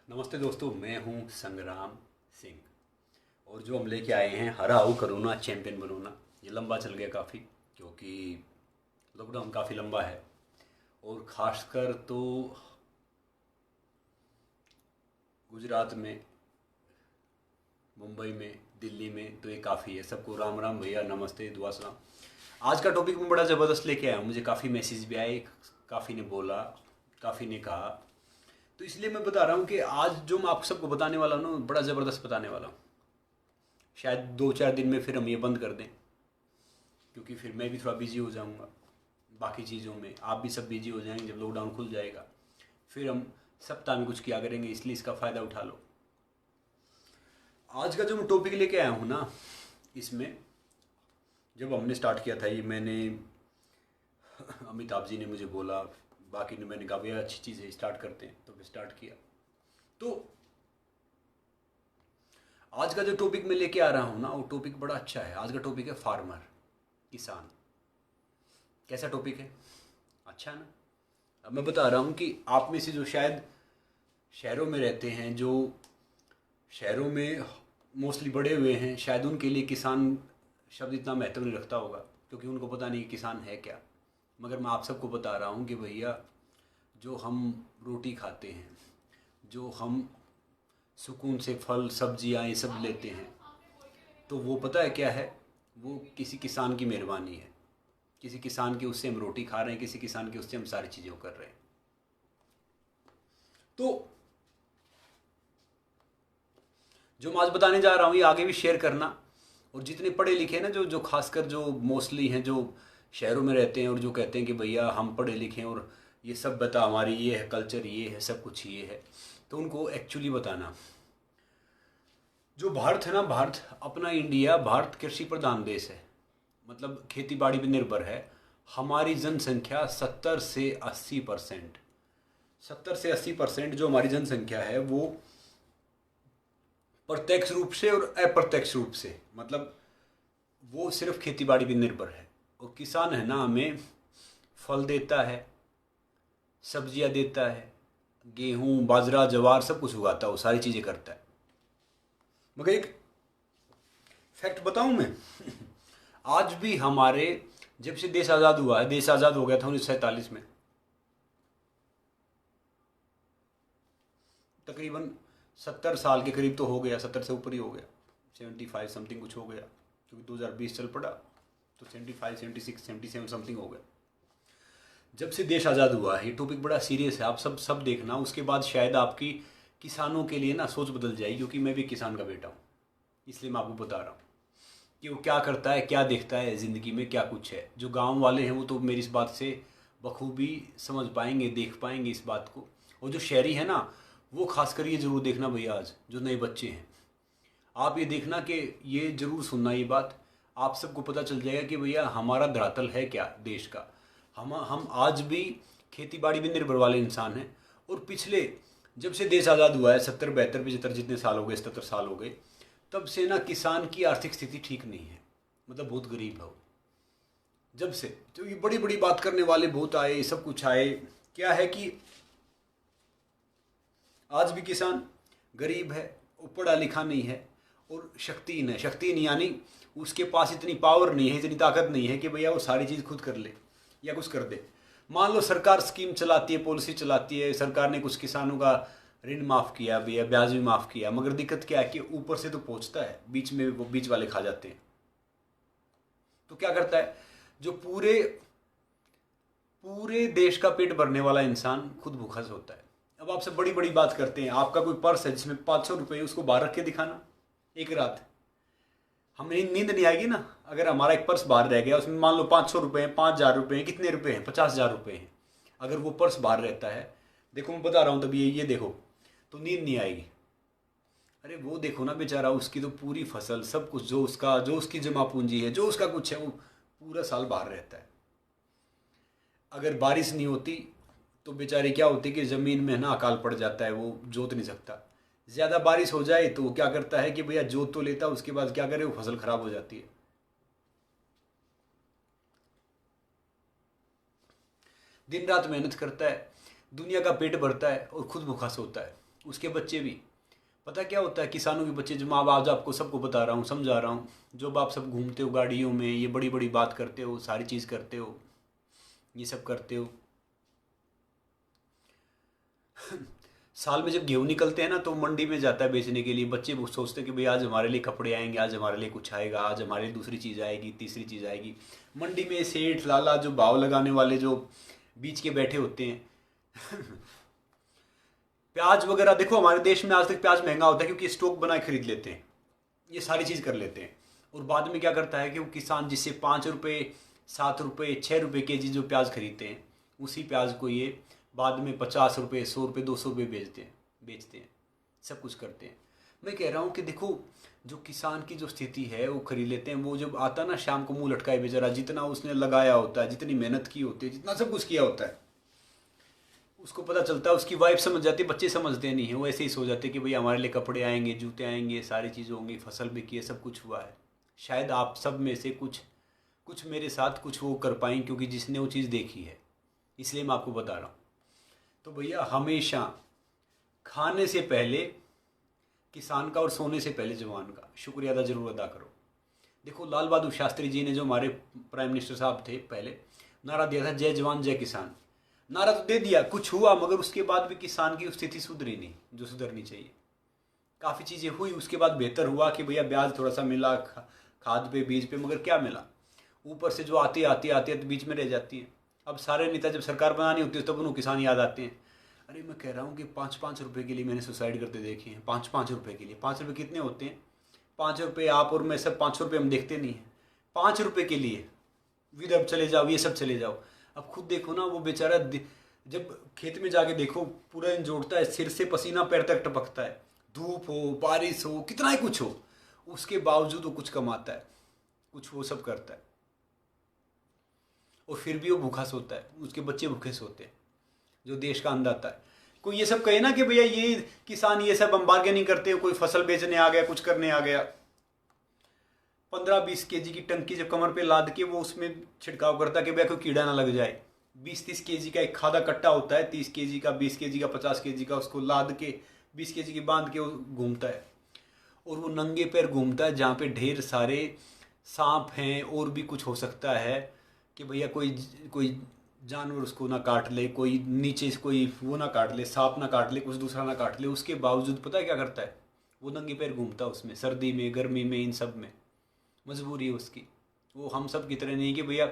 नमस्ते दोस्तों, मैं हूं संग्राम सिंह और जो हम लेके आए हैं हराओ करोना चैंपियन बनोना। ये लंबा चल गया काफ़ी, क्योंकि लॉकडाउन काफ़ी लंबा है और ख़ासकर तो गुजरात में, मुंबई में, दिल्ली में तो ये काफ़ी है। सबको राम राम भैया, नमस्ते, दुआ सलाम। आज का टॉपिक मैं बड़ा ज़बरदस्त लेके आया हूँ। मुझे काफ़ी मैसेज भी आए, काफ़ी ने बोला, काफ़ी ने कहा, तो इसलिए मैं बता रहा हूँ कि आज जो मैं आप सबको बताने वाला हूँ ना, बड़ा ज़बरदस्त बताने वाला हूँ। शायद 2-4 दिन में फिर हम ये बंद कर दें, क्योंकि फिर मैं भी थोड़ा बिजी हो जाऊँगा बाकी चीज़ों में, आप भी सब बिजी हो जाएंगे जब लॉकडाउन खुल जाएगा। फिर हम सप्ताह में कुछ किया करेंगे, इसलिए इसका फ़ायदा उठा लो। आज का जो मैं टॉपिक लेके आया हूँ ना, इसमें जब हमने स्टार्ट किया था ये, मैंने अमिताभ जी ने मुझे बोला, बाकी ने, मैंने कहा भैया अच्छी चीज़ है, स्टार्ट करते हैं, तो फिर स्टार्ट किया। तो आज का जो टॉपिक मैं लेके आ रहा हूँ ना, वो टॉपिक बड़ा अच्छा है। आज का टॉपिक है फार्मर, किसान। कैसा टॉपिक है? अच्छा है ना? अब मैं बता रहा हूँ कि आप में से जो शायद शहरों में रहते हैं, जो शहरों में मोस्टली बड़े हुए हैं, शायद उनके लिए किसान शब्द इतना महत्व नहीं रखता होगा, क्योंकि उनको पता नहीं कि किसान है क्या। मगर मैं आप सबको बता रहा हूँ कि भैया, जो हम रोटी खाते हैं, जो हम सुकून से फल सब्जियाँ ये सब लेते हैं, तो वो पता है क्या है? वो किसी किसान की मेहरबानी है। किसी किसान के उससे हम रोटी खा रहे हैं, किसी किसान के उससे हम सारी चीज़ें कर रहे हैं। तो जो मैं आज बताने जा रहा हूँ, ये आगे भी शेयर करना। और जितने पढ़े लिखे हैं ना, जो जो खासकर जो मोस्टली हैं, जो शहरों में रहते हैं और जो कहते हैं कि भैया हम पढ़े लिखे हैं और ये सब बता, हमारी ये है कल्चर, ये है सब कुछ, ये है, तो उनको एक्चुअली बताना। जो भारत है ना, भारत अपना इंडिया, भारत कृषि प्रधान देश है, मतलब खेती बाड़ी पर निर्भर है। हमारी जनसंख्या 70 से 80%, 70 से 80% जो हमारी जनसंख्या है, वो प्रत्यक्ष रूप से और अप्रत्यक्ष रूप से, मतलब वो सिर्फ खेती बाड़ी पर निर्भर है। और किसान है ना, हमें फल देता है, सब्जियां देता है, गेहूं बाजरा ज्वार सब कुछ उगाता है, वो सारी चीज़ें करता है। मगर एक फैक्ट बताऊं मैं, आज भी हमारे, जब से देश आज़ाद हुआ है, देश आज़ाद हो गया था 1947 में, तकरीबन 70 साल के करीब तो हो गया, 70 से ऊपर ही हो गया, 75 समथिंग कुछ हो गया, क्योंकि 2020 चल पड़ा, तो 75 76 77 समथिंग हो गया। जब से देश आज़ाद हुआ है, ये टॉपिक बड़ा सीरियस है, आप सब देखना। उसके बाद शायद आपकी किसानों के लिए ना सोच बदल जाएगी, क्योंकि मैं भी किसान का बेटा हूँ, इसलिए मैं आपको बता रहा हूँ कि वो क्या करता है, क्या देखता है ज़िंदगी में, क्या कुछ है। जो गांव वाले हैं वो तो मेरी इस बात से बखूबी समझ पाएंगे, देख पाएंगे इस बात को। और जो शहरी है ना, वो खासकर ये ज़रूर देखना भैया, आज जो नए बच्चे हैं, आप ये देखना कि ये ज़रूर सुनना ये बात, आप सबको पता चल जाएगा कि भैया हमारा धरातल है क्या देश का। हम आज भी खेती बाड़ी में निर्भर वाले इंसान हैं। और पिछले, जब से देश आज़ाद हुआ है, 70 72 75 जितने साल हो गए, 77 साल हो गए, तब से ना किसान की आर्थिक स्थिति ठीक नहीं है, मतलब बहुत गरीब है वो। जब से तो ये बड़ी बड़ी बात करने वाले बहुत आए, सब कुछ आए, क्या है कि आज भी किसान गरीब है, वो पढ़ा लिखा नहीं है और शक्तिहीन है। शक्तिहीन यानी उसके पास इतनी पावर नहीं है, इतनी ताकत नहीं है कि भैया वो सारी चीज़ खुद कर ले या कुछ कर दे। मान लो सरकार स्कीम चलाती है, पॉलिसी चलाती है, सरकार ने कुछ किसानों का ऋण माफ़ किया भैया, ब्याज भी माफ़ किया, मगर दिक्कत क्या है कि ऊपर से तो पहुंचता है, बीच में वो बीच वाले खा जाते हैं। तो क्या करता है, जो पूरे पूरे देश का पेट भरने वाला इंसान खुद भूखा से होता है। अब आपसे बड़ी बड़ी बात करते हैं, आपका कोई पर्स है जिसमें 500 रुपये, उसको बाहर रख के दिखाना एक रात, हमें नींद नहीं आएगी ना। अगर हमारा एक पर्स बाहर रह गया, उसमें मान लो 500 रुपये हैं, 5000 रुपये हैं, कितने रुपये हैं, 50,000 रुपये हैं, अगर वो पर्स बाहर रहता है, देखो मैं बता रहा हूँ, तभी ये देखो, तो नींद नहीं आएगी। अरे वो देखो ना बेचारा, उसकी तो पूरी फसल सब कुछ, जो उसका, जो उसकी जमा पूंजी है, जो उसका कुछ है, वो पूरा साल बाहर रहता है। अगर बारिश नहीं होती तो बेचारी क्या होती कि ज़मीन में ना अकाल पड़ जाता है, वो जोत नहीं सकता। ज़्यादा बारिश हो जाए तो वो क्या करता है कि भैया जोत तो लेता, उसके बाद क्या करे, वो फसल खराब हो जाती है। दिन रात मेहनत करता है, दुनिया का पेट भरता है और खुद भूखा सोता है। उसके बच्चे भी, पता क्या होता है, किसानों के बच्चे, जो माँ बाप, आपको सबको बता रहा हूँ, समझा रहा हूँ, जो आप सब घूमते हो गाड़ियों में, ये बड़ी बड़ी बात करते हो, सारी चीज़ करते हो, ये सब करते हो, साल में जब गेहूँ निकलते हैं ना, तो मंडी में जाता है बेचने के लिए, बच्चे वो सोचते हैं कि भाई आज हमारे लिए कपड़े आएंगे, आज हमारे लिए कुछ आएगा, आज हमारे लिए दूसरी चीज़ आएगी, तीसरी चीज़ आएगी। मंडी में सेठ लाला, जो भाव लगाने वाले, जो बीच के बैठे होते हैं प्याज वगैरह, देखो हमारे देश में आज तक प्याज महंगा होता है क्योंकि स्टॉक बनाए खरीद लेते हैं, ये सारी चीज़ कर लेते हैं। और बाद में क्या करता है कि वो किसान जिससे 5 रुपये, 7 रुपये, 6 रुपये केजी जो प्याज खरीदते हैं, उसी प्याज को ये बाद में 50 रुपये, 100 रुपये, 200 रुपये बेचते हैं, सब कुछ करते हैं। मैं कह रहा हूँ कि देखो, जो किसान की जो स्थिति है वो खरीद लेते हैं, वो जब आता ना शाम को मुंह लटकाए बेचारा, जितना उसने लगाया होता है, जितनी मेहनत की होती है, जितना सब कुछ किया होता है, उसको पता चलता है, उसकी वाइफ समझ जाती है, बच्चे समझते नहीं है, वो ऐसे ही सो जाते कि भाई हमारे लिए कपड़े आएंगे, जूते आएंगे, सारी चीज़ें होंगी, फसल भी की है, सब कुछ हुआ है। शायद आप सब में से कुछ कुछ मेरे साथ कुछ वो कर पाएँ, क्योंकि जिसने वो चीज़ देखी है, इसलिए मैं आपको बता रहा हूँ। तो भैया हमेशा खाने से पहले किसान का और सोने से पहले जवान का शुक्रिया अदा जरूर अदा करो। देखो लाल बहादुर शास्त्री जी ने, जो हमारे प्राइम मिनिस्टर साहब थे पहले, नारा दिया था जय जवान जय किसान। नारा तो दे दिया, कुछ हुआ, मगर उसके बाद भी किसान की स्थिति सुधरी नहीं जो सुधरनी चाहिए। काफ़ी चीज़ें हुई, उसके बाद बेहतर हुआ कि भैया ब्याज थोड़ा सा मिला खाद पे, बीज पे, मगर क्या मिला, ऊपर से जो आती आती आती है तो बीच में रह जाती है। अब सारे नेता जब सरकार बनानी होती है तब उन्हें किसान याद आते हैं। अरे मैं कह रहा हूँ कि 5-5 रुपये के लिए मैंने सुसाइड करते देखे हैं, 5-5 रुपये के लिए। 5 रुपये कितने होते हैं? 5 रुपये आप और मैं सब 500 रुपये हम देखते नहीं हैं। 5 रुपये के लिए विदर्भ चले जाओ, ये सब चले जाओ। अब खुद देखो ना, वो बेचारा जब खेत में जाके देखो, पूरा दिन जोड़ता है, सिर से पसीना पैर तक टपकता है, धूप हो, बारिश हो, कितना ही कुछ हो, उसके बावजूद वो कुछ कमाता है, कुछ वो सब करता है, और फिर भी वो भूखा सोता है, उसके बच्चे भूखे सोते हैं, जो देश का अन्नदाता है। कोई ये सब कहे ना कि भैया ये किसान ये सब हम बार्गेनिंग करते हो, कोई फसल बेचने आ गया, कुछ करने आ गया, 15-20 केजी की टंकी जब कमर पे लाद के वो उसमें छिड़काव करता कि भैया कोई कीड़ा ना लग जाए। 20-30 केजी का एक खादा कट्टा होता है, 30 केजी का, 20 केजी का, 50 केजी का, उसको लाद के 20 केजी की बांध के वो घूमता है, और वो नंगे पैर घूमता है जहाँ पे ढेर सारे सांप हैं, और भी कुछ हो सकता है कि भैया कोई कोई जानवर उसको ना काट ले, कोई नीचे से कोई वो ना काट ले, सांप ना काट ले, कुछ दूसरा ना काट ले। उसके बावजूद पता है क्या करता है? वो नंगे पैर घूमता है उसमें, सर्दी में, गर्मी में, इन सब में। मजबूरी है उसकी। वो हम सब की तरह नहीं कि भैया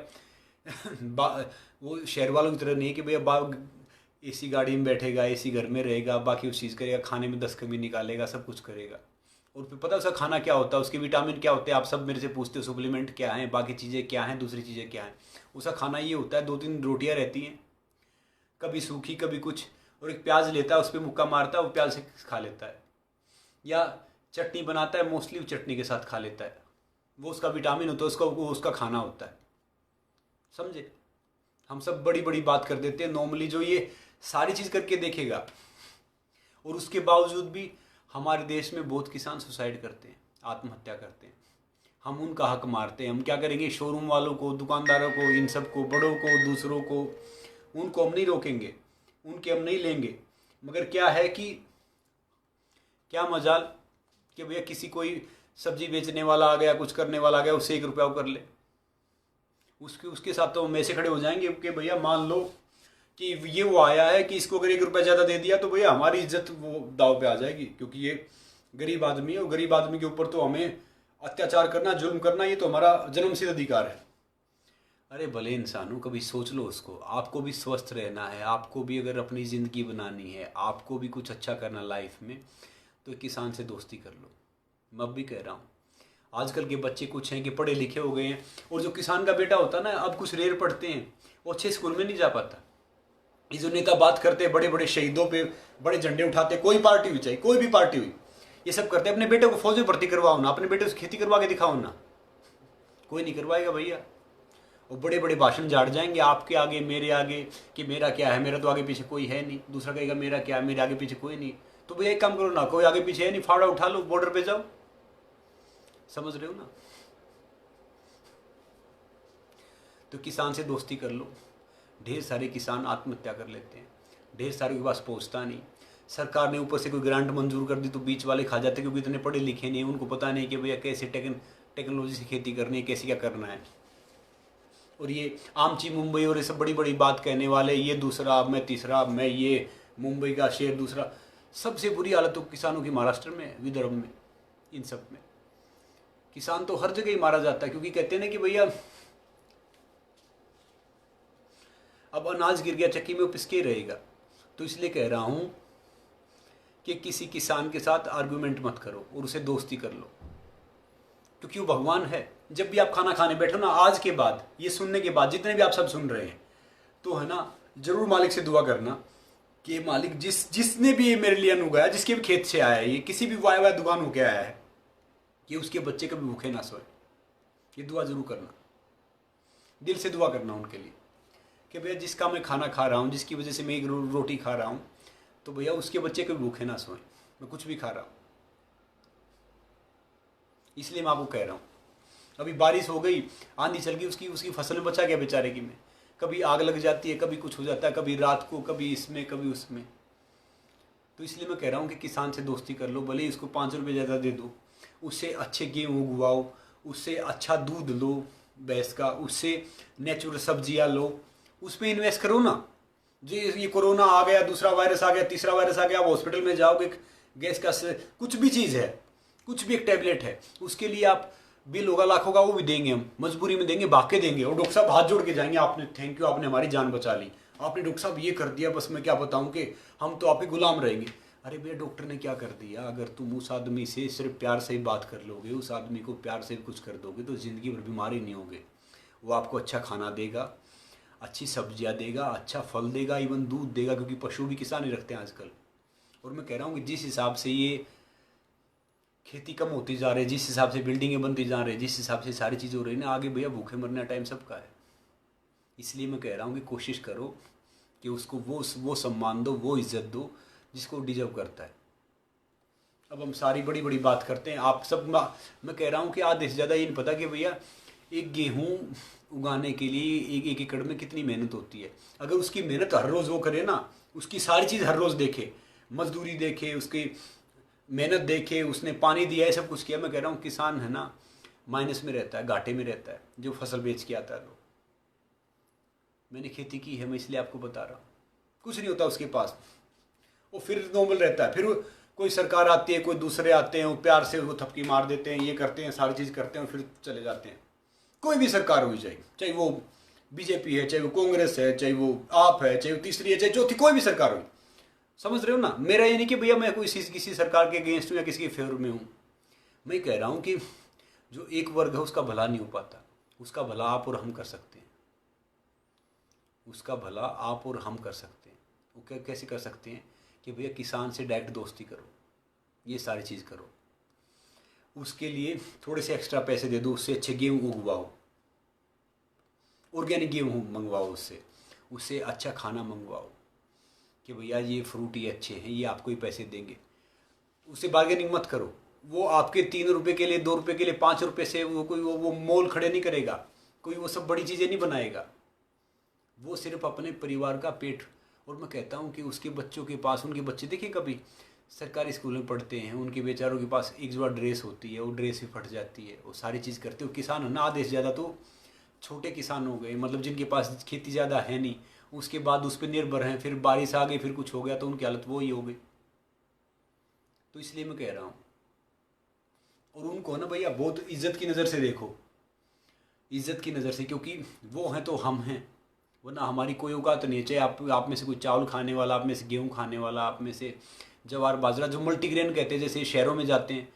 वो शहर वालों की तरह नहीं है कि भैया एसी गाड़ी में बैठेगा, एसी घर में रहेगा, बाकी उस चीज़ करेगा, खाने में 10 कमी निकालेगा, सब कुछ करेगा। और फिर पता है उसका खाना क्या होता है, उसके विटामिन क्या होते हैं, आप सब मेरे से पूछते हो सप्लीमेंट क्या है, बाकी चीज़ें क्या हैं, दूसरी चीज़ें क्या हैं। उसका खाना ये होता है, 2-3 रोटियां रहती हैं, कभी सूखी कभी कुछ, और एक प्याज लेता है, उस पर मुक्का मारता है, वो प्याज से खा लेता है, या चटनी बनाता है, मोस्टली चटनी के साथ खा लेता है। वो उसका विटामिन होता है, वो उसका खाना होता है। समझे? हम सब बड़ी बड़ी बात कर देते हैं। नॉर्मली जो ये सारी चीज़ करके देखेगा, और उसके बावजूद भी हमारे देश में बहुत किसान सुसाइड करते हैं, आत्महत्या करते हैं। हम उनका हक मारते हैं। हम क्या करेंगे? शोरूम वालों को, दुकानदारों को, इन सब को, बड़ों को, दूसरों को, उनको हम नहीं रोकेंगे, उनके हम नहीं लेंगे। मगर क्या है कि क्या मजाल कि भैया किसी कोई सब्जी बेचने वाला आ गया, कुछ करने वाला आ गया, उससे 1 रुपया वो कर ले, उसके साथ तो हम ऐसे खड़े हो जाएंगे कि भैया मान लो कि ये वो आया है कि इसको अगर 1 रुपया ज़्यादा दे दिया तो भैया हमारी इज्जत वो दाव पे आ जाएगी, क्योंकि ये गरीब आदमी है, और गरीब आदमी के ऊपर तो हमें अत्याचार करना, जुल्म करना, ये तो हमारा जन्मसिद्ध अधिकार है। अरे भले इंसानों, कभी सोच लो उसको। आपको भी स्वस्थ रहना है, आपको भी अगर अपनी ज़िंदगी बनानी है, आपको भी कुछ अच्छा करना लाइफ में, तो किसान से दोस्ती कर लो। मैं अब भी कह रहा हूँ, आजकल के बच्चे कुछ हैं कि पढ़े लिखे हो गए हैं, और जो किसान का बेटा होता है ना, अब कुछ रेर पढ़ते हैं, वो अच्छे स्कूल में नहीं जा पाता। ये जो नेता बात करते हैं, बड़े बड़े शहीदों पे बड़े झंडे उठाते, कोई पार्टी हुई, चाहे कोई भी पार्टी हुई, ये सब करते हैं। अपने बेटे को फौज में भर्ती करवाओ ना, अपने बेटे से खेती करवा के दिखाओ ना, कोई नहीं करवाएगा भैया। वो बड़े बड़े भाषण झाड़ जाएंगे आपके आगे, मेरे आगे, कि मेरा क्या है, मेरा तो आगे पीछे कोई है नहीं। दूसरा कहेगा मेरा क्या है, मेरे आगे पीछे कोई नहीं। तो भैया एक काम करो ना, कोई आगे पीछे है नहीं, फावड़ा उठा लो, बॉर्डर पे जाओ। समझ रहे हो ना? तो किसान से दोस्ती कर लो। ढेर सारे किसान आत्महत्या कर लेते हैं, ढेर सारे के पास पहुंचता नहीं। सरकार ने ऊपर से कोई ग्रांट मंजूर कर दी तो बीच वाले खा जाते, क्योंकि इतने पढ़े लिखे नहीं, उनको पता नहीं कि भैया कैसे टेक्नोलॉजी से खेती करनी है, कैसे क्या करना है। और ये आमची मुंबई और ये सब बड़ी बड़ी बात कहने वाले, ये दूसरा, मैं तीसरा, मैं ये मुंबई का शेर दूसरा। सबसे बुरी हालत तो किसानों की महाराष्ट्र में, विदर्भ में, इन सब में। किसान तो हर जगह ही मारा जाता है, क्योंकि कहते हैं ना कि भैया अब अनाज गिर गया चक्की में, वो पिसके रहेगा। तो इसलिए कह रहा हूं कि किसी किसान के साथ आर्गुमेंट मत करो और उसे दोस्ती कर लो, क्योंकि वो भगवान है। जब भी आप खाना खाने बैठो ना, आज के बाद, ये सुनने के बाद, जितने भी आप सब सुन रहे हैं, तो है ना, जरूर मालिक से दुआ करना कि मालिक जिसने भी ये मेरे लिए अन्न उगाया, जिसके भी खेत से आया है, ये किसी भी वाया दुकान होके आया है, कि उसके बच्चे कभी भूखे ना सोए। ये दुआ जरूर करना, दिल से दुआ करना उनके लिए कि भैया जिसका मैं खाना खा रहा हूँ, जिसकी वजह से मैं एक रोटी खा रहा हूँ, तो भैया उसके बच्चे कभी भूखे ना सोए, मैं कुछ भी खा रहा हूँ। इसलिए मैं आपको कह रहा हूँ, अभी बारिश हो गई, आंधी चल गई, उसकी फसल में बचा गया बेचारे की में, कभी आग लग जाती है, कभी कुछ हो जाता है, कभी रात को, कभी इसमें, कभी उसमें। तो इसलिए मैं कह रहा हूँ कि किसान से दोस्ती कर लो, भले ही उसको 5 रुपये ज़्यादा दे दो, उससे अच्छे गेहूँ उगवाओ, उससे अच्छा दूध लो भैंस का, उससे नेचुरल सब्जियाँ लो, उस पर इन्वेस्ट करो ना। जो ये कोरोना आ गया, दूसरा वायरस आ गया, तीसरा वायरस आ गया, आप हॉस्पिटल में जाओगे, गैस का कुछ भी चीज़ है, कुछ भी एक टैबलेट है, उसके लिए आप बिल होगा लाखों का, वो भी देंगे, हम मजबूरी में देंगे, भाग के देंगे, और डॉक्टर साहब हाथ जोड़ के जाएंगे, आपने थैंक यू, आपने हमारी जान बचा ली, आपने डॉक्टर साहब ये कर दिया, बस मैं क्या बताऊं कि हम तो आपके गुलाम रहेंगे। अरे भैया डॉक्टर ने क्या कर दिया? अगर तुम उस आदमी से सिर्फ प्यार से ही बात कर लोगे, उस आदमी को प्यार से कुछ कर दोगे, तो ज़िंदगी भर बीमारी नहीं होगे। वो आपको अच्छा खाना देगा, अच्छी सब्जियाँ देगा, अच्छा फल देगा, इवन दूध देगा, क्योंकि पशु भी किसान ही रखते हैं आजकल। और मैं कह रहा हूँ कि जिस हिसाब से ये खेती कम होती जा रही है, जिस हिसाब से बिल्डिंगें बनती जा रही है, जिस हिसाब से सारी चीज़ें हो रही है ना, आगे भैया भूखे मरने का टाइम सबका है। इसलिए मैं कह रहा हूँ कि कोशिश करो कि उसको वो सम्मान दो, वो इज्जत दो जिसको डिजर्व करता है। अब हम सारी बड़ी बड़ी बात करते हैं, आप सब, मैं कह रहा हूँ कि आधे से ज़्यादा ये नहीं पता कि भैया एक गेहूँ उगाने के लिए एक एकड़ में कितनी मेहनत होती है। अगर उसकी मेहनत हर रोज़ वो करे ना, उसकी सारी चीज़ हर रोज़ देखे, मजदूरी देखे, उसकी मेहनत देखे, उसने पानी दिया है, सब कुछ किया, मैं कह रहा हूँ किसान है ना माइनस में रहता है, घाटे में रहता है, जो फसल बेच के आता है। लोग, मैंने खेती की है, मैं इसलिए आपको बता रहा हूँ, कुछ नहीं होता उसके पास, वो फिर नॉर्मल रहता है। फिर कोई सरकार आती है, कोई दूसरे आते हैं, वो प्यार से वो थपकी मार देते हैं, ये करते हैं, सारी चीज़ करते हैं, और फिर चले जाते हैं। कोई भी सरकार हो जाए, चाहे वो बीजेपी है, चाहे वो कांग्रेस है, चाहे वो आप है, चाहे वो तीसरी है, चाहे चौथी, कोई भी सरकार हो, समझ रहे हो ना। मेरा ये नहीं कि भैया मैं कोई किसी सरकार के अगेंस्ट हूँ या किसी के फेवर में हूँ। मैं कह रहा हूँ कि जो एक वर्ग है उसका भला नहीं हो पाता, उसका भला आप और हम कर सकते हैं, उसका भला आप और हम कर सकते हैं। वो कैसे कर सकते हैं कि भैया किसान से डायरेक्ट दोस्ती करो, ये सारी चीज़ करो, उसके लिए थोड़े से एक्स्ट्रा पैसे दे दो, उससे अच्छे गेहूँ उगवाओ, ऑर्गेनिक गेहूँ मंगवाओ, उससे अच्छा खाना मंगवाओ कि भैया ये फ्रूट ये अच्छे हैं, ये आपको ही पैसे देंगे। उससे बार्गेनिंग मत करो, वो आपके 3 रुपये के लिए, 2 रुपये के लिए, 5 रुपये से वो कोई वो मोल खड़े नहीं करेगा, कोई वो सब बड़ी चीज़ें नहीं बनाएगा, वो सिर्फ अपने परिवार का पेट। और मैं कहता हूँ कि उसके बच्चों के पास, उनके बच्चे देखिए कभी सरकारी स्कूल में पढ़ते हैं, उनके बेचारों के पास एक जोड़ा ड्रेस होती है, वो ड्रेस भी फट जाती है, वो सारी चीज़ करते हो। किसान है ना आधे से ज़्यादा तो छोटे किसान हो गए, मतलब जिनके पास खेती ज़्यादा है नहीं, उसके बाद उस पर निर्भर हैं, फिर बारिश आ गई, फिर कुछ हो गया तो उनकी हालत वो ही हो गई। तो इसलिए मैं कह रहा हूँ, और उनको ना भैया बहुत इज्जत की नज़र से देखो, इज्जत की नज़र से, क्योंकि वो हैं तो हम हैं, वरना हमारी कोई औकात नहीं है। चाहे आप में से कोई चावल खाने वाला, आप में से गेहूँ खाने वाला, आप में से जवार बाजरा, जो मल्टीग्रेन कहते हैं, जैसे शहरों में जाते हैं,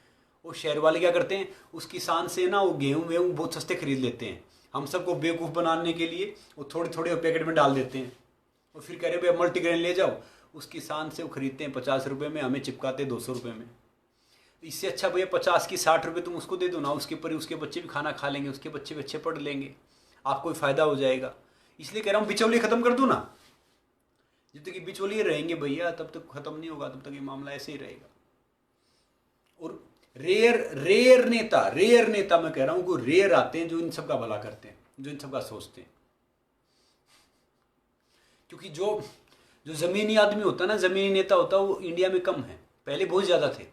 वो शहर वाले क्या करते हैं, उस किसान से ना वो गेहूँ वेहूँ बहुत सस्ते खरीद लेते हैं। हम सबको बेवकूफ़ बनाने के लिए वो थोड़े थोड़े पैकेट में डाल देते हैं, और फिर कह रहे भैया मल्टीग्रेन ले जाओ। उस किसान से वो खरीदते हैं 50 रुपये में, हमें चिपकाते 200 रुपये में। इससे अच्छा भैया 50 की 60 रुपये तुम उसको दे दो ना, उसके पर उसके बच्चे भी खाना खा लेंगे, उसके बच्चे भी अच्छे पढ़ लेंगे, आपको भी फ़ायदा हो जाएगा। इसलिए कह रहा हूँ बिचौलिए ख़त्म कर दो ना। जब तक कि बिचौलिए रहेंगे भैया, तब तक ख़त्म नहीं होगा, तब तक ये मामला ऐसे ही रहेगा। और रेयर नेता मैं कह रहा हूँ, को रेयर आते हैं जो इन सब का भला करते हैं, जो इन सब का सोचते हैं। क्योंकि जो जो ज़मीनी आदमी होता है ना, ज़मीनी नेता होता है, वो इंडिया में कम है। पहले बहुत ज़्यादा थे,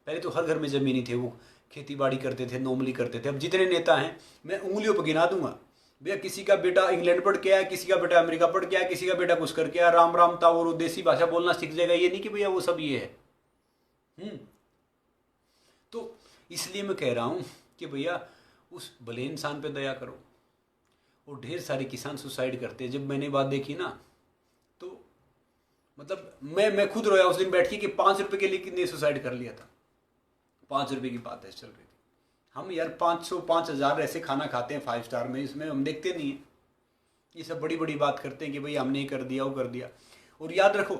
पहले तो हर घर में ज़मीनी थे, वो खेती बाड़ी करते थे, नॉर्मली करते थे। अब जितने नेता हैं मैं उंगलियों पर गिना दूंगा भैया, किसी का बेटा इंग्लैंड पढ़ के आया, किसी का बेटा अमेरिका पढ़ के आया, किसी का बेटा कुछ करके आया, राम राम था और देसी भाषा बोलना सीख जाएगा। ये नहीं कि भैया वो सब ये है। तो इसलिए मैं कह रहा हूँ कि भैया उस भले इंसान पे दया करो। और ढेर सारे किसान सुसाइड करते हैं। जब मैंने बात देखी ना, तो मतलब मैं खुद रोया उस दिन बैठ के कि 5 रुपए के लिए कितने सुसाइड कर लिया था। 5 रुपए की बात है चल रही थी। हम यार 500 5,000 ऐसे खाना खाते हैं 5 स्टार में, इसमें हम देखते नहीं है। ये सब बड़ी बड़ी बात करते हैं कि भाई हमने ये कर दिया, वो कर दिया। और याद रखो,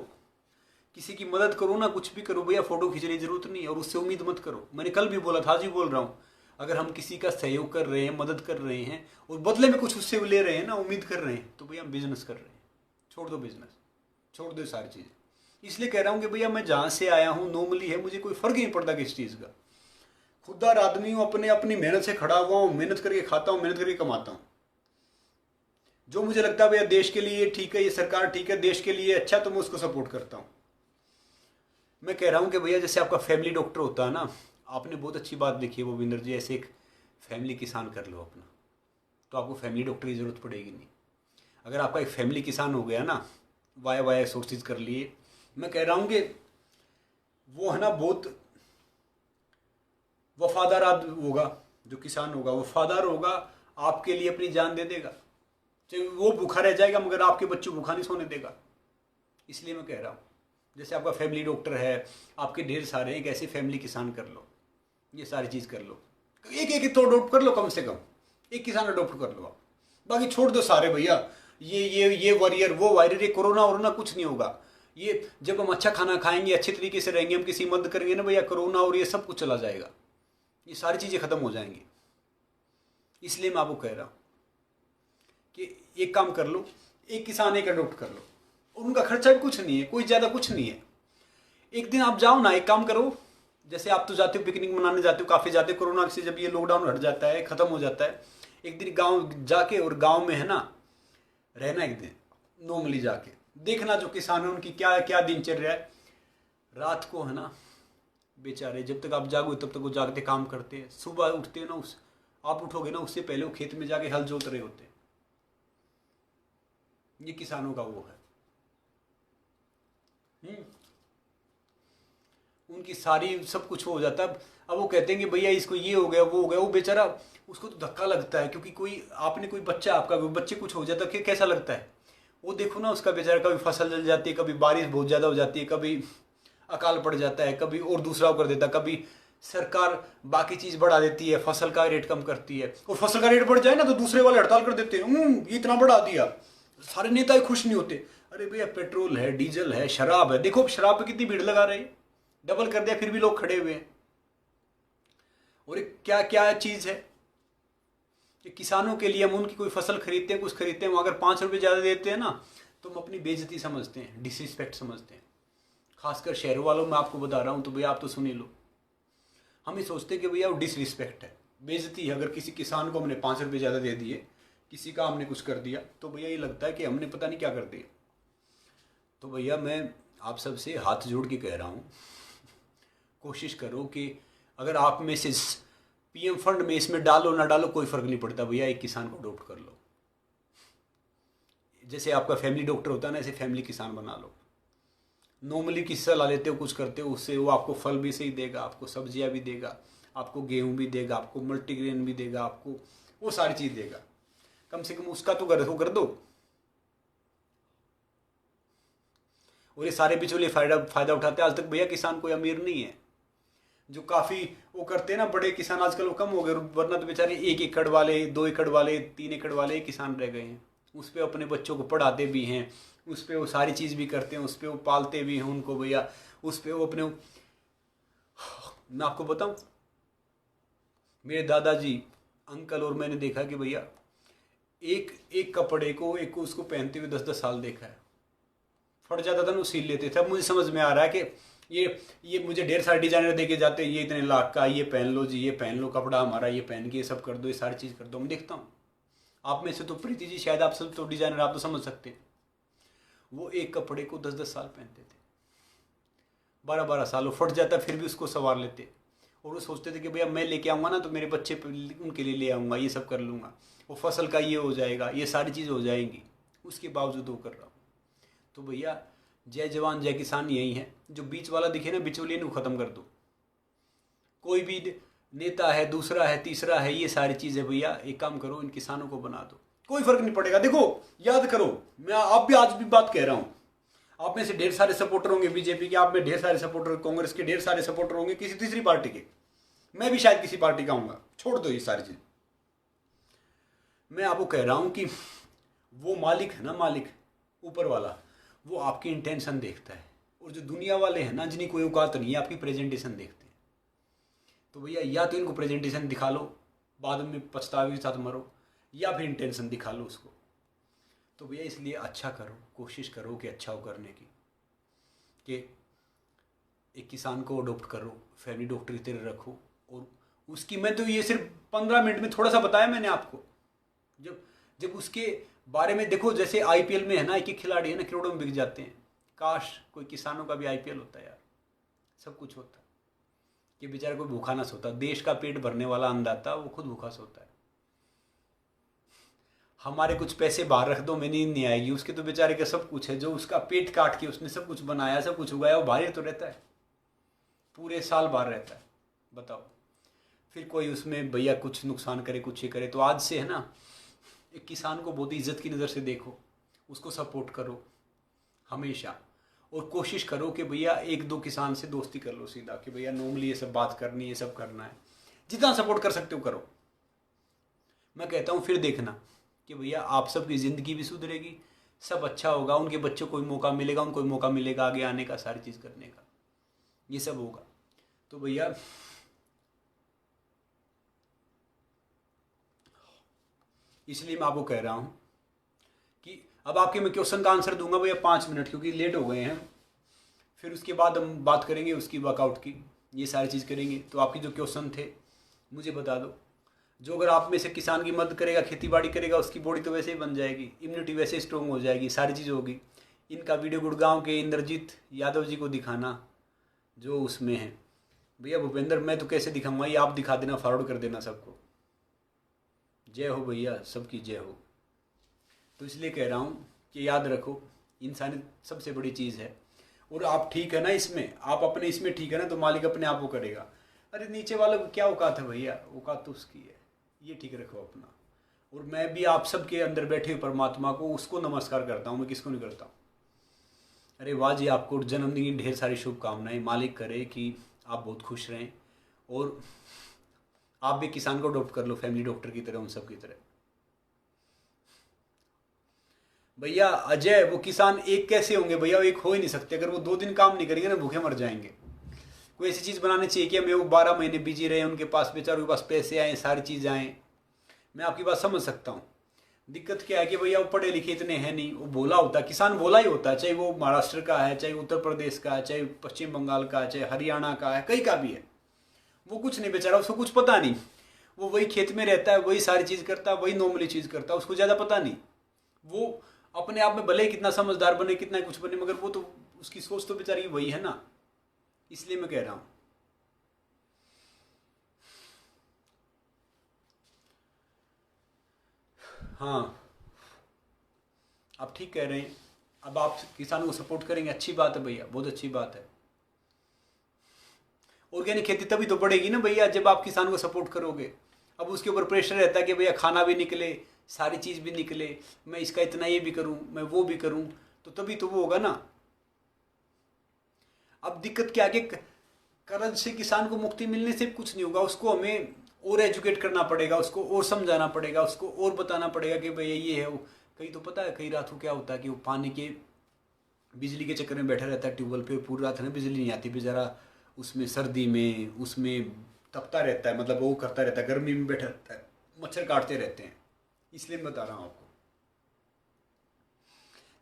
किसी की मदद करो ना, कुछ भी करो भैया, फोटो खींचने की जरूरत नहीं है और उससे उम्मीद मत करो। मैंने कल भी बोला था, आज भी बोल रहा हूँ, अगर हम किसी का सहयोग कर रहे हैं, मदद कर रहे हैं और बदले में कुछ उससे ले रहे हैं ना, उम्मीद कर रहे हैं, तो भैया हम बिजनेस कर रहे हैं। छोड़ दो बिजनेस, छोड़ दो सारी चीज़ें। इसलिए कह रहा हूँ कि भैया मैं जहाँ से आया हूँ नॉर्मली है, मुझे कोई फर्क नहीं पड़ता किस चीज़ का। खुददार आदमी हूँ, अपनी मेहनत से खड़ा हुआ हूँ, मेहनत करके खाता हूँ, मेहनत करके कमाता हूँ। जो मुझे लगता है भैया देश के लिए ठीक है, ये सरकार ठीक है, देश के लिए अच्छा, तो मैं उसको सपोर्ट करता हूँ। मैं कह रहा हूँ कि भैया जैसे आपका फैमिली डॉक्टर होता है ना, आपने बहुत अच्छी बात देखी है भूपिंदर जी, ऐसे एक फैमिली किसान कर लो अपना, तो आपको फैमिली डॉक्टर की ज़रूरत पड़ेगी नहीं। अगर आपका एक फैमिली किसान हो गया ना, वाया सोर्सेज कर लिए, मैं कह रहा हूँ कि वो है ना बहुत वफादार आदमी होगा। जो किसान होगा वफादार होगा, आपके लिए अपनी जान दे देगा। चाहे वो भूखा रह जाएगा मगर आपके बच्चों भूखा नहीं सोने देगा। इसलिए मैं कह रहा हूँ जैसे आपका फैमिली डॉक्टर है, आपके ढेर सारे एक ऐसे फैमिली किसान कर लो, ये सारी चीज़ कर लो। एक तो अडोप्ट कर लो, कम से कम एक किसान अडोप्ट कर लो आप। बाकी छोड़ दो सारे भैया, ये वॉरियर वो वॉरियर, ये कोरोना वोरोना कुछ नहीं होगा। ये जब हम अच्छा खाना खाएंगे, अच्छे तरीके से रहेंगे, हम किसी मदद करेंगे ना भैया, कोरोना और ये सब कुछ चला जाएगा, ये सारी चीज़ें ख़त्म हो जाएंगी। इसलिए मैं आपको कह रहा हूँ कि एक काम कर लो, एक किसान एक अडोप्ट कर लो, और उनका खर्चा भी कुछ नहीं है, कोई ज़्यादा कुछ नहीं है। एक दिन आप जाओ ना, एक काम करो, जैसे आप तो जाते हो पिकनिक मनाने जाते हो, काफ़ी जाते हो, कोरोना से जब ये लॉकडाउन हट जाता है, ख़त्म हो जाता है, एक दिन गांव जाके, और गांव में है ना रहना, एक दिन नॉर्मली जाके देखना जो किसान है उनकी क्या क्या दिनचर्या है। रात को है ना बेचारे, जब तक आप जागो तब तक वो जागते काम करते हैं। सुबह उठते हैं ना, आप उठोगे ना उससे पहले वो खेत में जाके हल जोत रहे होते हैं। ये किसानों का वो है। उनकी सारी सब कुछ हो जाता है। अब वो कहते हैं कि भैया इसको ये हो गया, वो हो गया, वो बेचारा उसको तो धक्का लगता है, क्योंकि कोई बच्चा आपका बच्चे कुछ हो जाता है, कैसा लगता है वो देखो ना उसका बेचारा, कभी फसल जल जाती है, कभी बारिश बहुत ज़्यादा हो जाती है, कभी अकाल पड़ जाता है, कभी और दूसरा कर देता है, कभी सरकार बाकी चीज़ बढ़ा देती है, फसल का रेट कम करती है, और फसल का रेट बढ़ जाए ना तो दूसरे वाले हड़ताल कर देते हैं, ये इतना बढ़ा दिया, सारे नेता ही खुश नहीं होते। अरे भैया पेट्रोल है, डीजल है, शराब है, देखो शराब पे कितनी भीड़ लगा रही, डबल कर दिया, फिर भी लोग खड़े हुए हैं। और क्या क्या चीज़ है कि किसानों के लिए हम उनकी कोई फसल खरीदते हैं, कुछ खरीदते हैं, वो अगर 5 रुपये ज़्यादा देते हैं ना तो हम अपनी बेइज्जती समझते हैं, डिसरिस्पेक्ट समझते हैं। खासकर शहरों वालों में आपको बता रहा हूँ, तो भैया आप तो सुन ही लो, हम ही सोचते हैं कि भैया वो डिसरिस्पेक्ट है, बेइज्जती है। अगर किसी किसान को हमने 5 रुपये ज़्यादा दे दिए, किसी का हमने कुछ कर दिया, तो भैया ये लगता है कि हमने पता नहीं क्या कर दिया। तो भैया मैं आप सबसे हाथ जोड़ के कह रहा हूँ, कोशिश करो कि अगर आप में से पीएम फंड में इसमें डालो ना डालो कोई फ़र्क नहीं पड़ता भैया, एक किसान को अडॉप्ट कर लो। जैसे आपका फैमिली डॉक्टर होता है ना, ऐसे फैमिली किसान बना लो। नॉर्मली किसी सलाह लेते हो, कुछ करते हो, उससे वो आपको फल भी सही देगा, आपको सब्जियां भी देगा, आपको गेहूं भी देगा, आपको मल्टीग्रेन भी देगा, आपको वो सारी चीज़ देगा। कम से कम उसका तो कर दो। और ये सारे बिचौलिए फायदा उठाते हैं। आज तक भैया किसान कोई अमीर नहीं है। जो काफ़ी वो करते हैं ना बड़े किसान, आजकल वो कम हो गए, वरना तो बेचारे 1 एकड़ वाले, 2 एकड़ वाले, 3 एकड़ वाले किसान रह गए हैं। उस पर अपने बच्चों को पढ़ाते भी हैं, उस पर वो सारी चीज़ भी करते हैं, उस पर वो पालते भी हैं उनको भैया, उस पर वो अपने, मैं आपको बताऊं, मेरे दादाजी अंकल और मैंने देखा कि भैया एक कपड़े को उसको पहनते हुए 10-10 साल देखा है। फट जाता था ना, सील लेते थे। अब मुझे समझ में आ रहा है कि ये मुझे ढेर सारे डिजाइनर देके जाते हैं, ये इतने लाख का, ये पहन लो जी, ये पहन लो कपड़ा हमारा, ये पहन के ये सब कर दो, ये सारी चीज़ कर दो। मैं देखता हूँ आप में से तो प्रीति जी शायद आप सब तो डिजाइनर, आप तो समझ सकते हैं। वो एक कपड़े को 10-10 साल पहनते थे, 12-12 साल। वो फट जाता फिर भी उसको संवार लेते, और वो सोचते थे कि भैया मैं लेके आऊँगा ना तो मेरे बच्चे उनके लिए ले आऊँगा, ये सब कर लूँगा, वो फसल का ये हो जाएगा, ये सारी चीज़ हो जाएंगी। उसके बावजूद वो कर रहा हूँ। तो भैया जय जवान जय किसान यही है। जो बीच वाला दिखे ना, बिचौलिए को ख़त्म कर दो। कोई भी नेता है, दूसरा है, तीसरा है, ये सारी चीज़ें भैया एक काम करो, इन किसानों को बना दो, कोई फर्क नहीं पड़ेगा। देखो याद करो, मैं आप भी आज भी बात कह रहा हूँ, आप में से ढेर सारे सपोर्टर होंगे बीजेपी के, आप में ढेर सारे सपोर्टर कांग्रेस के, ढेर सारे सपोर्टर होंगे किसी तीसरी पार्टी के, मैं भी शायद किसी पार्टी का हूँगा, छोड़ दो ये सारी चीज़। मैं आपको कह रहा हूँ कि वो मालिक है ना, मालिक ऊपर वाला, वो आपकी इंटेंशन देखता है, और जो दुनिया वाले हैं ना, जिन्हें कोई औकात नहीं है, आपकी प्रेजेंटेशन देखते हैं। तो भैया या तो इनको प्रेजेंटेशन दिखा लो, बाद में पछतावे के साथ मरो, या फिर इंटेंशन दिखा लो उसको। तो भैया इसलिए अच्छा करो, कोशिश करो कि अच्छा हो करने की, कि एक किसान को अडोप्ट करो, फैमिली डॉक्टर की तरह रखो। और उसकी, मैं तो ये सिर्फ 15 मिनट में थोड़ा सा बताया मैंने आपको। जब उसके बारे में देखो, जैसे आईपीएल में है ना, एक एक खिलाड़ी है ना, करोड़ों में बिक जाते हैं। काश कोई किसानों का भी आईपीएल होता है यार, सब कुछ होता, कि बेचारा कोई भूखा ना सोता। देश का पेट भरने वाला अन्नदाता वो खुद भूखा सोता है। हमारे कुछ पैसे बाहर रख दो, में नींद नहीं आएगी, उसके तो बेचारे का सब कुछ है, जो उसका पेट काट के उसने सब कुछ बनाया, सब कुछ उगाया, वो बाहर तो रहता है, पूरे साल बाहर रहता है। बताओ, फिर कोई उसमें भैया कुछ नुकसान करे, कुछ ये करे। तो आज से है ना, एक किसान को बहुत इज्जत की नज़र से देखो, उसको सपोर्ट करो हमेशा, और कोशिश करो कि भैया 1-2 किसान से दोस्ती कर लो सीधा, कि भैया नॉर्मली ये सब बात करनी है, ये सब करना है, जितना सपोर्ट कर सकते हो करो। मैं कहता हूँ फिर देखना कि भैया आप सबकी ज़िंदगी भी सुधरेगी, सब अच्छा होगा, उनके बच्चों को भी मौका मिलेगा, उनको भी मौका मिलेगा आगे आने का, सारी चीज़ करने का, ये सब होगा। तो भैया इसलिए मैं आपको कह रहा हूँ कि अब आपके मैं क्वेश्चन का आंसर दूंगा भैया 5 मिनट, क्योंकि लेट हो गए हैं। फिर उसके बाद हम बात करेंगे उसकी वर्कआउट की, ये सारी चीज़ करेंगे। तो आपके जो क्वेश्चन थे मुझे बता दो। जो अगर आप में से किसान की मदद करेगा, खेती बाड़ी करेगा, उसकी बॉडी तो वैसे ही बन जाएगी, इम्यूनिटी वैसे ही स्ट्रॉन्ग हो जाएगी, सारी चीज़ होगी। इनका वीडियो गुड़गांव के इंद्रजीत यादव जी को दिखाना, जो उसमें है। भैया भूपेंद्र मैं तो कैसे दिखाऊंगा, ये आप दिखा देना, फॉरवर्ड कर देना सबको। जय हो भैया, सबकी जय हो। तो इसलिए कह रहा हूँ कि याद रखो, इंसानियत सबसे बड़ी चीज़ है। और आप ठीक है ना इसमें, आप अपने इसमें ठीक है ना, तो मालिक अपने आप वो करेगा। अरे नीचे वालों को क्या औकात है भैया, औकात तो उसकी है, ये ठीक रखो अपना। और मैं भी आप सबके अंदर बैठे हुए परमात्मा को, उसको नमस्कार करता हूँ, मैं किसको नहीं करता हूँ। अरे वाह जी, आपको जन्मदिन की ढेर सारी शुभकामनाएं। मालिक करे कि आप बहुत खुश रहें, और आप भी किसान को अडॉप्ट कर लो फैमिली डॉक्टर की तरह, उन सब की तरह। भैया अजय, वो किसान एक कैसे होंगे भैया, वो एक हो ही नहीं सकते। अगर वो 2 दिन काम नहीं करेंगे ना, भूखे मर जाएंगे। कोई ऐसी चीज़ बनानी चाहिए कि हमें वो 12 महीने बिजी रहे, उनके पास बेचारों के पास पैसे आए, सारी चीज़ आए। मैं आपकी बात समझ सकता हूँ। दिक्कत क्या है कि भैया वो पढ़े लिखे इतने हैं नहीं, वो भोला होता है, किसान भोला ही होता है, चाहे वो महाराष्ट्र का है, चाहे उत्तर प्रदेश का है, चाहे पश्चिम बंगाल का है, चाहे हरियाणा का है, कहीं का भी है। वो कुछ नहीं बेचारा, उसको कुछ पता नहीं। वो वही खेत में रहता है, वही सारी चीज़ करता है, वही नॉर्मली चीज़ करता है, उसको ज़्यादा पता नहीं। वो अपने आप में भले ही कितना समझदार बने, कितना कुछ बने, मगर वो तो उसकी सोच तो बेचारी वही है ना। इसलिए मैं कह रहा हूँ। हाँ, आप ठीक कह रहे हैं। अब आप किसानों को सपोर्ट करेंगे, अच्छी बात है भैया, बहुत अच्छी बात है। ऑर्गेनिक खेती तभी तो बढ़ेगी ना भैया, जब आप किसान को सपोर्ट करोगे। अब उसके ऊपर प्रेशर रहता है कि भैया खाना भी निकले, सारी चीज़ भी निकले, मैं इसका इतना ये भी करूं, मैं वो भी करूं, तो तभी तो वो होगा ना। अब दिक्कत क्या है कि कर्ज से किसान को मुक्ति मिलने से कुछ नहीं होगा, उसको हमें और एजुकेट करना पड़ेगा, उसको और समझाना पड़ेगा, उसको और बताना पड़ेगा कि भैया ये है वो। कहीं तो पता है, कई रात को क्या होता है कि वो पानी के, बिजली के चक्कर में बैठा रहता है ट्यूबवेल पे, पूरी रात है ना बिजली नहीं आती, बेचारा उसमें सर्दी में उसमें तपता रहता है, मतलब वो करता रहता है, गर्मी में बैठा रहता है, मच्छर काटते रहते हैं। इसलिए मैं बता रहा हूँ आपको।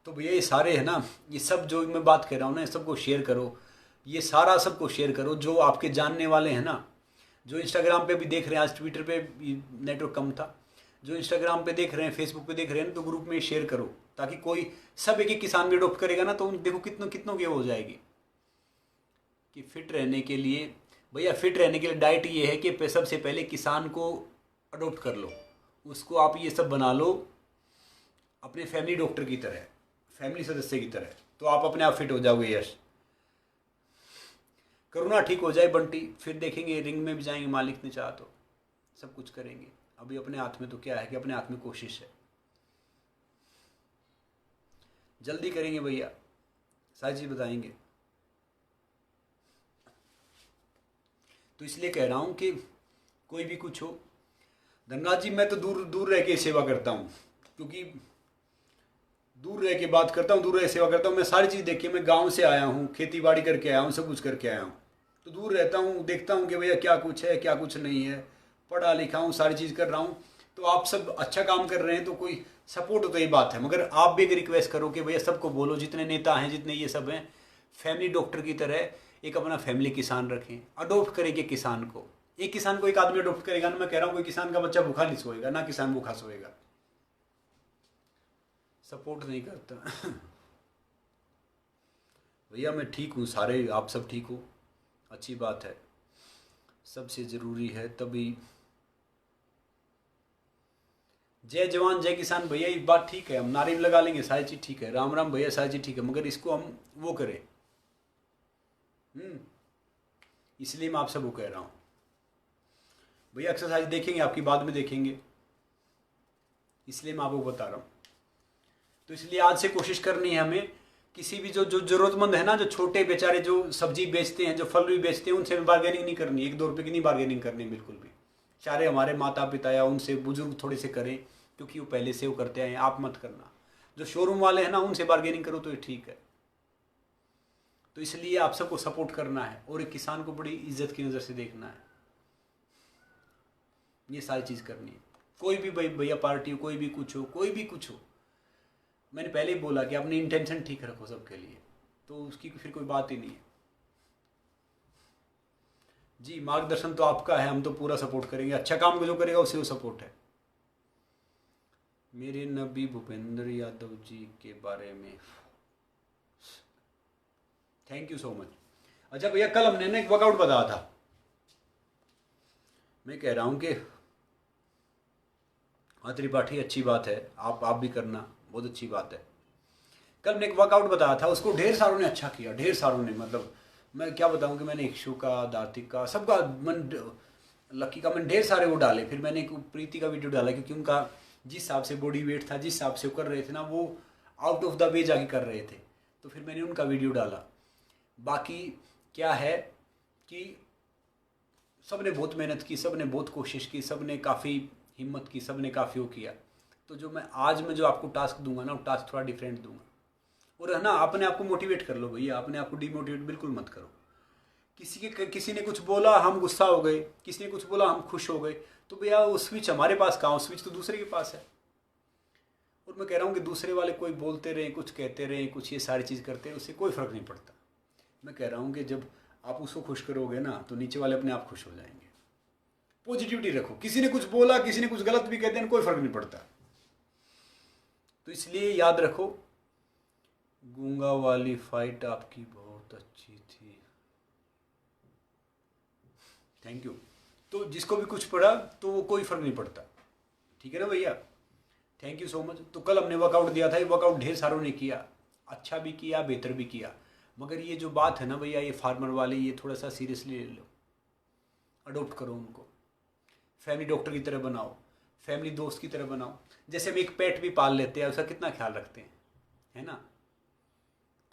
तो भैया ये सारे है ना, ये सब जो मैं बात कर रहा हूँ ना, सबको शेयर करो, ये सारा सबको शेयर करो। जो आपके जानने वाले हैं ना, जो इंस्टाग्राम पे भी देख रहे हैं, आज ट्विटर पे नेटवर्क कम था, जो इंस्टाग्राम पे देख रहे हैं, फेसबुक पे देख रहे हैं, तो ग्रुप में शेयर करो, ताकि कोई सब एक किसान भी अडोप्ट करेगा ना, तो देखो कितनों की हो जाएगी। कि फिट रहने के लिए भैया, फिट रहने के लिए डाइट ये है कि सबसे पहले किसान को अडोप्ट कर लो, उसको आप ये सब बना लो अपने फैमिली डॉक्टर की तरह, फैमिली सदस्य की तरह, तो आप अपने आप फिट हो जाओगे। यश, कोरोना ठीक हो जाए बंटी, फिर देखेंगे, रिंग में भी जाएंगे, मालिक ने चाहा तो सब कुछ करेंगे। अभी अपने हाथ में तो क्या है कि अपने हाथ में कोशिश है, जल्दी करेंगे भैया, सारी चीज़ बताएंगे। तो इसलिए कह रहा हूँ कि कोई भी कुछ हो, धनराज जी, मैं तो दूर दूर रह के सेवा करता हूँ, क्योंकि दूर रह के बात करता हूँ, दूर रह के सेवा करता हूँ। मैं सारी चीज़ देखी, मैं गांव से आया हूँ, खेती बाड़ी करके आया हूँ, सब कुछ करके आया हूँ, तो दूर रहता हूँ, देखता हूँ कि भैया क्या कुछ है क्या कुछ नहीं है, पढ़ा लिखा हूँ, सारी चीज़ कर रहा हूँ। तो आप सब अच्छा काम कर रहे हैं तो कोई सपोर्ट हो तो ये बात है, मगर आप भी एक रिक्वेस्ट करो कि भैया सबको बोलो, जितने नेता हैं, जितने ये सब हैं, फैमिली डॉक्टर की तरह एक अपना फैमिली किसान रखें, अडोप्ट करेंगे किसान को। एक किसान को एक आदमी अडोप्ट करेगा ना, मैं कह रहा हूँ कोई किसान का बच्चा भूखा नहीं सोएगा, ना किसान भूखा सोएगा। सपोर्ट नहीं करता। भैया मैं ठीक हूँ, सारे आप सब ठीक हो, अच्छी बात है, सबसे ज़रूरी है तभी। जय जवान जय किसान भैया, ये बात ठीक है, हम नारे में लगा लेंगे, सारी चीज़ ठीक है, राम राम भैया, सारी चीज़ ठीक है, मगर इसको हम वो करें। इसलिए मैं आप सबको कह रहा हूँ भैया, एक्सरसाइज देखेंगे आपकी, बाद में देखेंगे, इसलिए मैं आपको बता रहा हूँ। तो इसलिए आज से कोशिश करनी है हमें, किसी भी जो ज़रूरतमंद है ना, जो छोटे बेचारे जो सब्जी बेचते हैं, जो फल भी बेचते हैं, उनसे बार्गेनिंग नहीं करनी, 1-2 रुपये की नहीं बार्गेनिंग करनी बिल्कुल भी। चाहे हमारे माता पिता या उनसे बुजुर्ग थोड़े से करें, क्योंकि वो पहले से वो करते हैं, आप मत करना। जो शोरूम वाले हैं ना, उनसे बार्गेनिंग करो तो ये ठीक है। तो इसलिए आप सबको सपोर्ट करना है, और एक किसान को बड़ी इज्जत की नज़र से देखना है, ये सारी चीज़ करनी है। कोई भी भैया पार्टी हो, कोई भी कुछ हो, कोई भी कुछ हो, मैंने पहले ही बोला कि अपनी इंटेंशन ठीक रखो सबके लिए, तो उसकी फिर कोई बात ही नहीं है। जी, मार्गदर्शन तो आपका है, हम तो पूरा सपोर्ट करेंगे, अच्छा काम जो करेगा उसे वो सपोर्ट है। मेरे नबी भूपेंद्र यादव जी के बारे में थैंक यू सो मच। अच्छा भैया, कल हमने ना एक वर्कआउट बताया था, मैं कह रहा हूँ कि हाँ त्रिपाठी, अच्छी बात है, आप भी करना, बहुत अच्छी बात है। कल मैंने एक वर्कआउट बताया था, उसको ढेर सारों ने अच्छा किया, ढेर सारों ने, मतलब मैं क्या बताऊं कि मैंने इक्षु का, दार्तिक का, सबका मन, लक्की का, मैंने ढेर सारे वो डाले। फिर मैंने एक प्रीति का वीडियो डाला, क्योंकि उनका जिस हिसाब से बॉडी वेट था, जिस हिसाब से वो कर रहे थे ना, वो आउट ऑफ द वे जाके कर रहे थे, तो फिर मैंने उनका वीडियो डाला। बाकी क्या है कि सब ने बहुत मेहनत की, सब ने बहुत कोशिश की, सब ने काफ़ी हिम्मत की, सब ने काफ़ी वो किया। तो जो मैं आज जो आपको टास्क दूंगा ना, वो टास्क थोड़ा डिफरेंट दूंगा। और है ना, अपने आप को मोटिवेट कर लो भैया, अपने आप को डिमोटिवेट बिल्कुल मत करो। किसी ने कुछ बोला, हम गुस्सा हो गए, किसी ने कुछ बोला, हम खुश हो गए, तो भैया वो स्विच हमारे पास कहाँ, स्विच तो दूसरे के पास है। और मैं कह रहा हूँ कि दूसरे वाले कोई बोलते रहे, कुछ कहते रहे, कुछ ये सारी चीज़ करते रहे, उससे कोई फ़र्क नहीं पड़ता। मैं कह रहा हूँ कि जब आप उसको खुश करोगे ना, तो नीचे वाले अपने आप खुश हो जाएंगे। पॉजिटिविटी रखो, किसी ने कुछ बोला, किसी ने कुछ गलत भी कहते हैं, कोई फ़र्क नहीं पड़ता। तो इसलिए याद रखो, गूंगा वाली फाइट आपकी बहुत अच्छी थी, थैंक यू। तो जिसको भी कुछ पड़ा तो वो कोई फ़र्क नहीं पड़ता, ठीक है ना भैया, थैंक यू सो मच। तो कल हमने वर्कआउट दिया था, ये वर्कआउट ढेर सारों ने किया, अच्छा भी किया, बेहतर भी किया, मगर ये जो बात है ना भैया, ये फार्मर वाले, ये थोड़ा सा सीरियसली ले लो, अडोप्ट करो उनको, फैमिली डॉक्टर की तरह बनाओ, फैमिली दोस्त की तरह बनाओ। जैसे हम एक पेट भी पाल लेते हैं, उसका कितना ख्याल रखते हैं, है ना।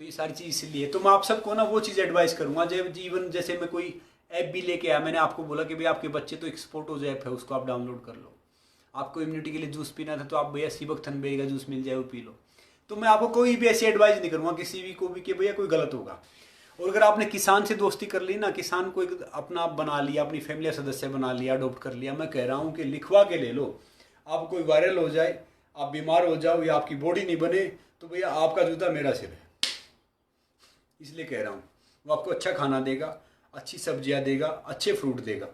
तो ये सारी चीज़ इसलिए, तो मैं आप सबको ना वो चीज़ एडवाइस करूँगा, जीवन जैसे मैं कोई ऐप भी लेके आया, मैंने आपको बोला कि भाई आपके बच्चे तो एक स्पोर्टोज ऐप है, उसको आप डाउनलोड कर लो। आपको इम्यूनिटी के लिए जूस पीना था, तो आप भैया सीबकथनबेरी का जूस मिल जाए, वो पी लो। तो मैं आपको कोई भी ऐसी एडवाइस नहीं करूँगा किसी भी को भी कि भैया कोई गलत होगा। और अगर आपने किसान से दोस्ती कर ली ना, किसान को एक अपना बना लिया, अपनी फैमिली सदस्य बना लिया, अडोप्ट कर लिया, मैं कह रहा हूँ कि लिखवा के ले लो। आप कोई वायरल हो जाए, आप बीमार हो जाओ, या आपकी बॉडी नहीं बने, तो भैया आपका जूता मेरा सिर है। इसलिए कह रहा हूँ, वो आपको अच्छा खाना देगा, अच्छी सब्जियाँ देगा, अच्छे फ्रूट देगा,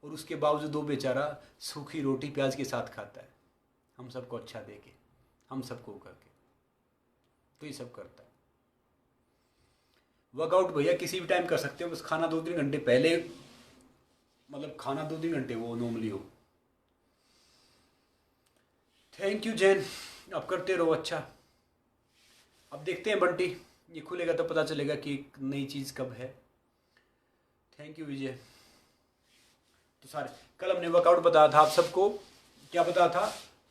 और उसके बावजूद वो बेचारा सूखी रोटी प्याज के साथ खाता है, हम सबको अच्छा दे के, हम सबको करके, तो ये सब करता है। वर्कआउट भैया किसी भी टाइम कर सकते हो, बस खाना 2-3 घंटे पहले, मतलब खाना 2-3 घंटे वो नॉर्मली हो। थैंक यू जैन, अब करते रहो अच्छा। अब देखते हैं बंटी, ये खुलेगा तो पता चलेगा कि नई चीज़ कब है। थैंक यू विजय। तो सारे कल हमने वर्कआउट बताया था आप सबको, क्या बताया था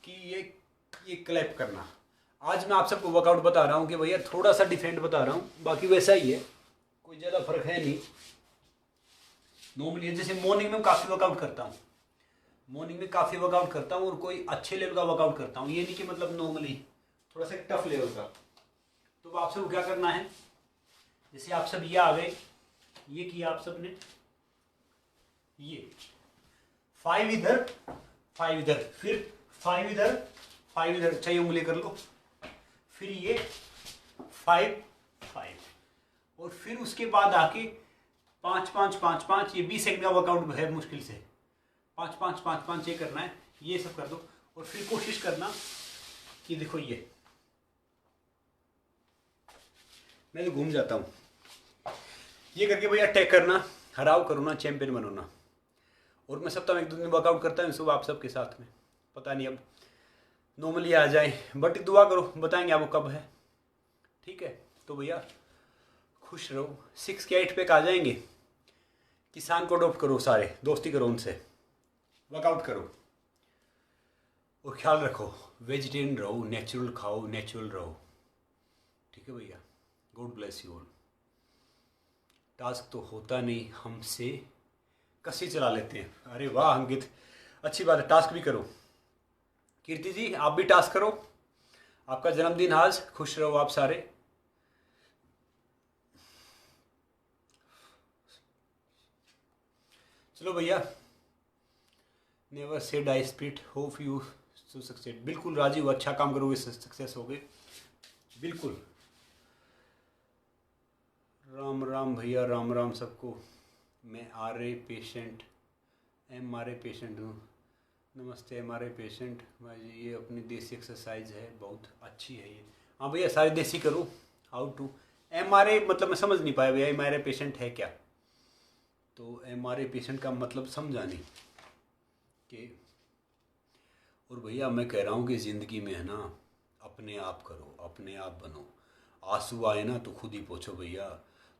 कि ये क्लैप करना। आज मैं आप सबको वर्कआउट बता रहा हूँ कि भैया थोड़ा सा डिफरेंट बता रहा हूँ, बाकी वैसा ही है, कोई ज़्यादा फर्क है नहीं। नॉर्मली जैसे मॉर्निंग में काफ़ी वर्कआउट करता हूँ, मॉर्निंग में काफ़ी वर्कआउट करता हूँ और कोई अच्छे लेवल का वर्कआउट करता हूँ, ये नहीं कि मतलब नॉर्मली थोड़ा सा टफ लेवल का। तो आप सबको क्या करना है, जैसे आप सब ये आ गए, ये किया आप सब ने, ये 5 इधर 5 इधर, फिर 5 इधर 5 इधर, चाहिए उंगली कर लो, फिर ये 5 5, और फिर उसके बाद आके 5 5 5 5, ये 20 सेकंड का वर्कआउट है मुश्किल से, 5 5 5 5 ये करना है, ये सब कर दो। और फिर कोशिश करना कि देखो मैं तो घूम जाता हूँ, ये करके भैया अटैक करना, हराओ करो ना, चैंपियन बनो ना। और मैं सप्ताह में 1-2 दिन वर्कआउट करता हूँ सुबह आप सबके साथ में, पता नहीं अब नॉर्मली आ जाए, बट दुआ करो, बताएंगे आपको कब है, ठीक है। तो भैया खुश रहो, 6 के 8 पे आ जाएंगे, किसान को अडॉप्ट करो, सारे दोस्ती करो उनसे, वर्कआउट करो और ख्याल रखो, वेजिटेरियन रहो, नेचुरल खाओ, नेचुरल रहो, ठीक है भैया। God bless you all. Task तो होता नहीं, हमसे कसी चला लेते हैं। अरे वाह अंकित, अच्छी बात है, टास्क भी करो। कीर्ति जी आप भी टास्क करो, आपका जन्मदिन आज, खुश रहो आप सारे। चलो भैया, never said I spit, hope you too succeed. बिल्कुल राजीव, अच्छा काम करोगे, सक्सेस होगे बिल्कुल। राम राम भैया, राम राम सबको। मैं RA पेशेंट, MRA पेशेंट हूँ। नमस्ते MRA पेशेंट भाई, ये अपनी देसी एक्सरसाइज है, बहुत अच्छी है ये। हाँ भैया सारी देसी करो। हाउ टू MRA मतलब मैं समझ नहीं पाया भैया, MRA पेशेंट है क्या? तो MRA पेशेंट का मतलब समझा नहीं कि। और भैया मैं कह रहा हूँ कि ज़िंदगी में है ना, अपने आप करो, अपने आप बनो। आंसू आए ना तो खुद ही पोछो भैया,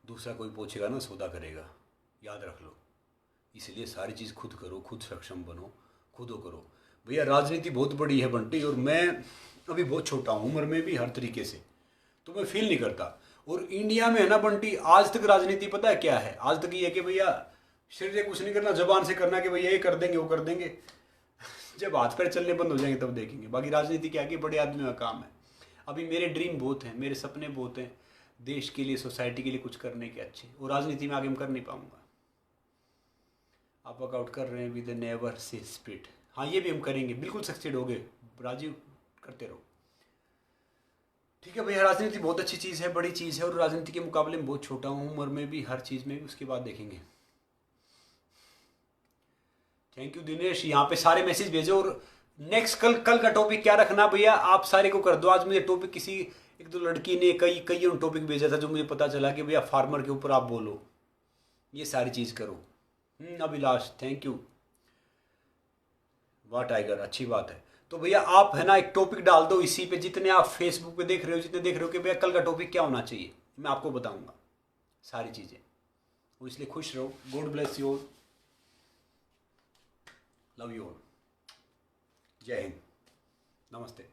दूसरा कोई पोछेगा ना सौदा करेगा, याद रख लो। इसलिए सारी चीज़ खुद करो, खुद सक्षम बनो, खुद करो भैया। राजनीति बहुत बड़ी है बंटी, और मैं अभी बहुत छोटा हूँ उम्र में भी, हर तरीके से, तो मैं फील नहीं करता। और इंडिया में है ना बंटी, आज तक राजनीति पता है क्या है? आज तक ये है कि भैया शरीर से कुछ नहीं करना, जबान से करना कि भैया ये कर देंगे वो कर देंगे। जब हाथ पैर चलने बंद हो जाएंगे तब देखेंगे। बाकी राजनीति क्या कि बड़े आदमियों का काम है। अभी मेरे ड्रीम बहुत हैं, मेरे सपने बहुत हैं, देश के लिए, सोसाइटी के लिए कुछ करने के अच्छे, और राजनीति में आगे मैं कर नहीं पाऊंगा। आप वर्कआउट कर रहे हैं विद नेवर से स्पिरिट, हाँ ये भी हम करेंगे, बिल्कुल सक्सेड हो गए राजीव, करते रहो, ठीक है भैया। राजनीति बहुत अच्छी चीज़ है, बड़ी चीज़ है, और राजनीति के मुकाबले में बहुत छोटा हूँ उम्र में भी, हर चीज़ में भी, उसके बाद देखेंगे। थैंक यू दिनेश, यहाँ पे सारे मैसेज भेजो। और नेक्स्ट कल का टॉपिक क्या रखना भैया, आप सारे को कर दो। आज मुझे टॉपिक किसी 1-2 लड़की ने कई टॉपिक भेजा था, जो मुझे पता चला कि भैया फार्मर के ऊपर आप बोलो, ये सारी चीज़ करो। अभिलाष थैंक यू, वाह टाइगर, अच्छी बात है। तो भैया आप है ना एक टॉपिक डाल दो इसी पे, जितने आप फेसबुक पे देख रहे हो, जितने देख रहे हो कि भैया कल का टॉपिक क्या होना चाहिए, मैं आपको बताऊंगा सारी चीज़ें। वो इसलिए खुश रहो, God bless you all, love you all, जय हिंद, नमस्ते।